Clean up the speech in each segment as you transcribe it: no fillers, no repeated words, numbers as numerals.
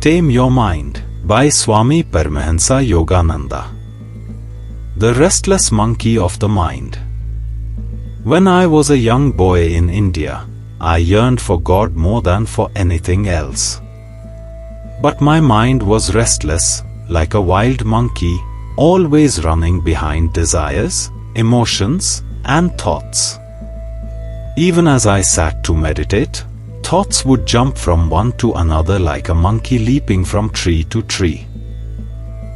Tame Your Mind by Swami Paramahansa Yogananda. The restless monkey of the mind. When I was a young boy in India, I yearned for God more than for anything else. But my mind was restless, like a wild monkey, always running behind desires, emotions, and thoughts. Even as I sat to meditate, thoughts would jump from one to another like a monkey leaping from tree to tree.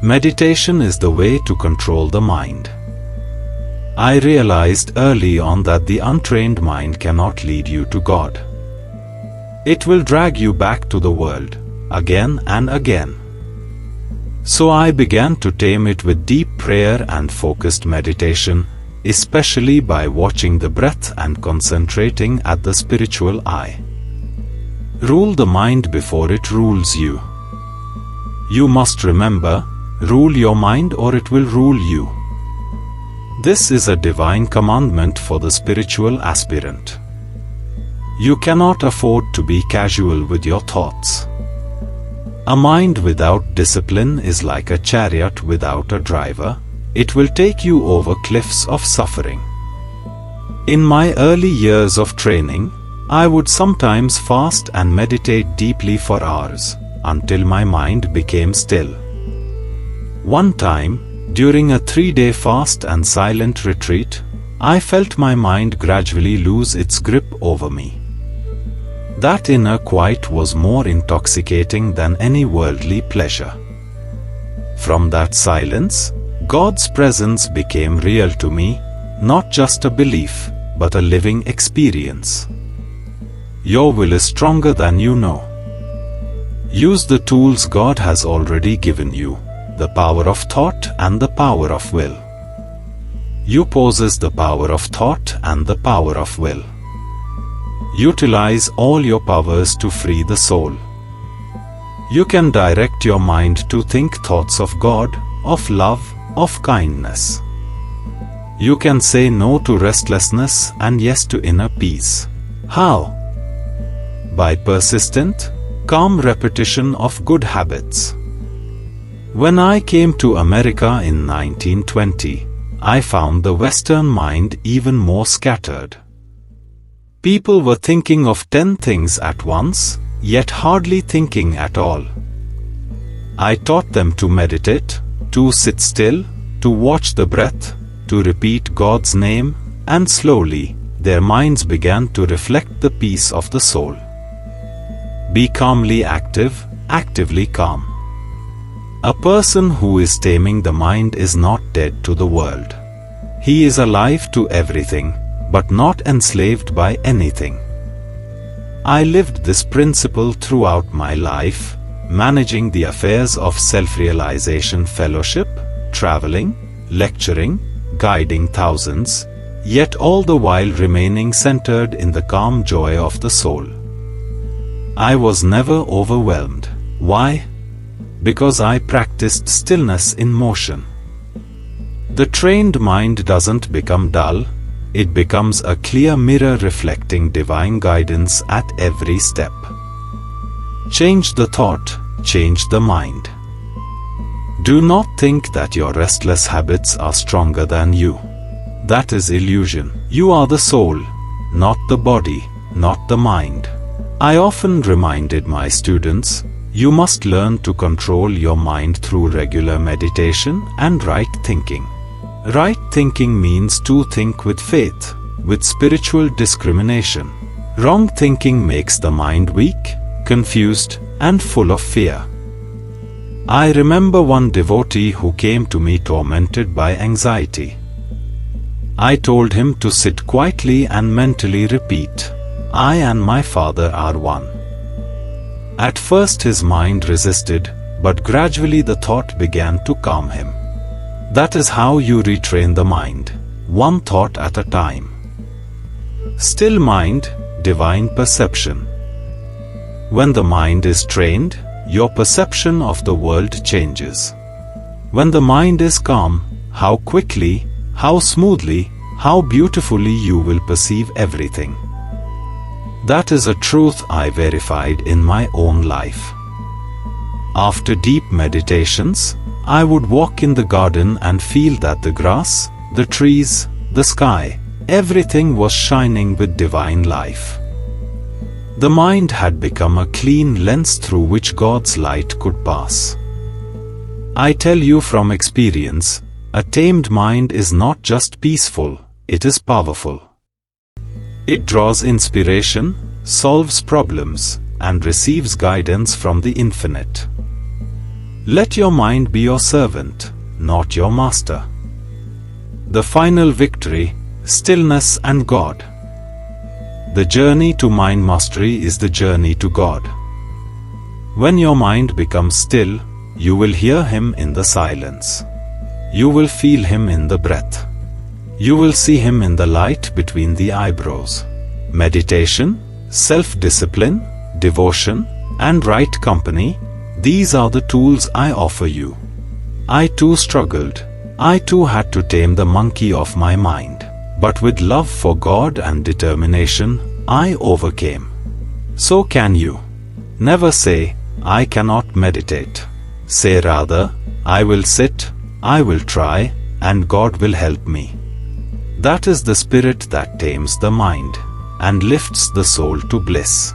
Meditation is the way to control the mind. I realized early on that the untrained mind cannot lead you to God. It will drag you back to the world, again and again. So I began to tame it with deep prayer and focused meditation, especially by watching the breath and concentrating at the spiritual eye. Rule the mind before it rules you. You must remember, rule your mind or it will rule you. This is a divine commandment for the spiritual aspirant. You cannot afford to be casual with your thoughts. A mind without discipline is like a chariot without a driver. It will take you over cliffs of suffering. In my early years of training, I would sometimes fast and meditate deeply for hours, until my mind became still. One time, during a 3-day fast and silent retreat, I felt my mind gradually lose its grip over me. That inner quiet was more intoxicating than any worldly pleasure. From that silence, God's presence became real to me, not just a belief, but a living experience. Your will is stronger than you know. Use the tools God has already given you, the power of thought and the power of will. You possess the power of thought and the power of will. Utilize all your powers to free the soul. You can direct your mind to think thoughts of God, of love, of kindness. You can say no to restlessness and yes to inner peace. How? By persistent, calm repetition of good habits. When I came to America in 1920, I found the Western mind even more scattered. People were thinking of 10 things at once, yet hardly thinking at all. I taught them to meditate, to sit still, to watch the breath, to repeat God's name, and slowly, their minds began to reflect the peace of the soul. Be calmly active, actively calm. A person who is taming the mind is not dead to the world. He is alive to everything, but not enslaved by anything. I lived this principle throughout my life, managing the affairs of self-realization fellowship, traveling, lecturing, guiding thousands, yet all the while remaining centered in the calm joy of the soul. I was never overwhelmed. Why? Because I practiced stillness in motion. The trained mind doesn't become dull, it becomes a clear mirror reflecting divine guidance at every step. Change the thought, change the mind. Do not think that your restless habits are stronger than you. That is illusion. You are the soul, not the body, not the mind. I often reminded my students, you must learn to control your mind through regular meditation and right thinking. Right thinking means to think with faith, with spiritual discrimination. Wrong thinking makes the mind weak, confused, and full of fear. I remember one devotee who came to me tormented by anxiety. I told him to sit quietly and mentally repeat, I and my Father are one. At first his mind resisted, but gradually the thought began to calm him. That is how you retrain the mind, one thought at a time. Still mind, divine perception. When the mind is trained, your perception of the world changes. When the mind is calm, how quickly, how smoothly, how beautifully you will perceive everything. That is a truth I verified in my own life. After deep meditations, I would walk in the garden and feel that the grass, the trees, the sky, everything was shining with divine life. The mind had become a clean lens through which God's light could pass. I tell you from experience, a tamed mind is not just peaceful, it is powerful. It draws inspiration, solves problems, and receives guidance from the infinite. Let your mind be your servant, not your master. The final victory, stillness and God. The journey to mind mastery is the journey to God. When your mind becomes still, you will hear Him in the silence. You will feel Him in the breath. You will see Him in the light between the eyebrows. Meditation, self-discipline, devotion, and right company, these are the tools I offer you. I too struggled. I too had to tame the monkey of my mind. But with love for God and determination, I overcame. So can you. Never say, I cannot meditate. Say rather, I will sit, I will try, and God will help me. That is the spirit that tames the mind and lifts the soul to bliss.